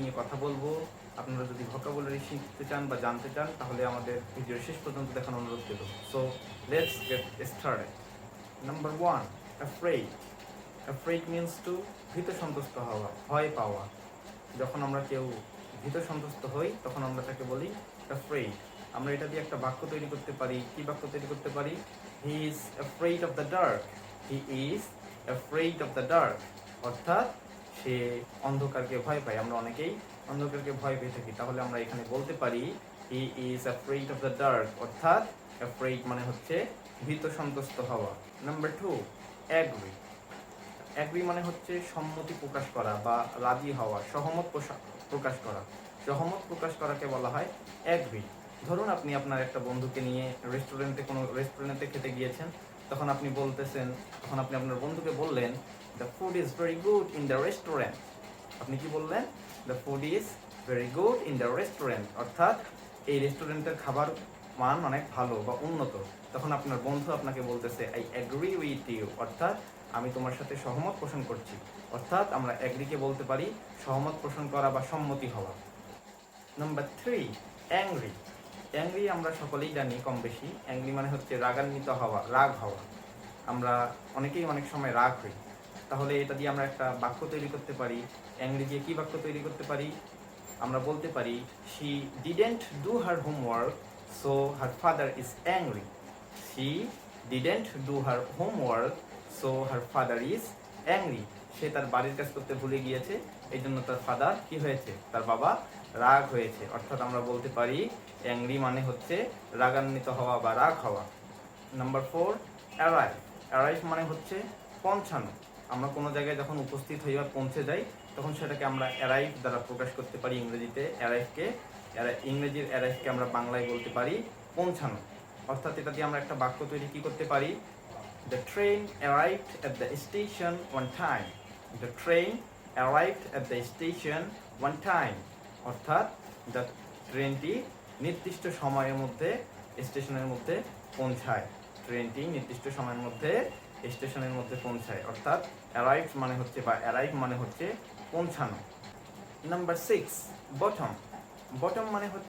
নিয়ে কথা বলবো। আপনারা যদি ভোকাবুলারি শিখতে চান বা জানতে চান তাহলে আমাদের ভিডিওর শেষ পর্যন্ত দেখার অনুরোধ দেব। So let's get started. Number 1, afraid. Afraid means to ভীত সন্তুষ্ট হওয়া, ভয় পাওয়া। যখন আমরা কেউ ভীত সন্তুষ্ট হই তখন আমরা তাকে বলি অ্যাফ্রেড। আমরা এটা দিয়ে একটা বাক্য তৈরি করতে পারি। কি বাক্য তৈরি করতে পারি? He is afraid of the dark. He is afraid of the dark, অর্থাৎ সে অন্ধকারকে ভয় পায়। আমরা অনেকেই অন্ধকারকে ভয় পেয়ে থাকি, তাহলে আমরা এখানে বলতে পারি he is afraid of the dark, অর্থাৎ অ্যাফ্রেড মানে হচ্ছে ভীত সন্তুষ্ট হওয়া। Number 2, agree. অ্যাগ্রি মানে হচ্ছে সম্মতি প্রকাশ করা বা রাজি হওয়া, সহমত প্রকাশ করা। সহমত প্রকাশ করাকে বলা হয় অ্যাগ্রি। ধরুন আপনি আপনার একটা বন্ধুকে নিয়ে কোনো রেস্টুরেন্টে খেতে গিয়েছেন, তখন আপনি আপনার বন্ধুকে বললেন the food is very good in the restaurant. আপনি কি বললেন? The food is very good in the restaurant, অর্থাৎ এই রেস্টুরেন্টের খাবার মান অনেক ভালো বা উন্নত। তখন আপনার বন্ধু আপনাকে বলতেছে আই অ্যাগ্রি উইথ ইউ, অর্থাৎ আমি তোমার সাথে সহমত পোষণ করছি। অর্থাৎ আমরা অ্যাগ্রিকে বলতে পারি সহমত পোষণ করা বা সম্মতি হওয়া। Number 3, angry. অ্যাংরি আমরা সকলেই জানি কম বেশি। অ্যাংরি মানে হচ্ছে রাগান্বিত হওয়া, রাগ হওয়া। আমরা অনেকেই অনেক সময় রাগ হই। তাহলে এটা দিয়ে আমরা একটা বাক্য তৈরি করতে পারি। অ্যাংরি দিয়ে কি বাক্য তৈরি করতে পারি? আমরা বলতে পারি she didn't do her homework so her father is angry. She didn't do her homework so her father is angry. সে তার বাড়ির কাজ করতে ভুলে গিয়েছে, এই জন্য তার ফাদার কি হয়েছে? তার বাবা রাগ হয়েছে। অর্থাৎ আমরা বলতে পারি অ্যাংরি মানে হচ্ছে রাগান্বিত হওয়া বা রাগ হওয়া। Number 4, arrive. অ্যারাইভ মানে হচ্ছে পৌঁছানো। আমরা কোনো জায়গায় যখন উপস্থিত হই বা পৌঁছে যাই তখন সেটাকে আমরা অ্যারাইভ দ্বারা প্রকাশ করতে পারি ইংরেজিতে। ইংরেজির অ্যারাইভকে আমরা বাংলায় বলতে পারি পৌঁছানো। অর্থাৎ এটা দিয়ে আমরা একটা বাক্য তৈরি কি করতে পারি? The train arrived at the station on time. The train arrived at the station on time. অর্থাৎ ট্রেনটি নির্দিষ্ট সময়ের মধ্যে স্টেশনের মধ্যে পৌঁছায়। ট্রেনটি নির্দিষ্ট সময়ের মধ্যে স্টেশনের মধ্যে পৌঁছায়। অর্থাৎ অ্যারাইভ মানে হচ্ছে পৌঁছানো। Number 6, bottom. বটম মানে হচ্ছে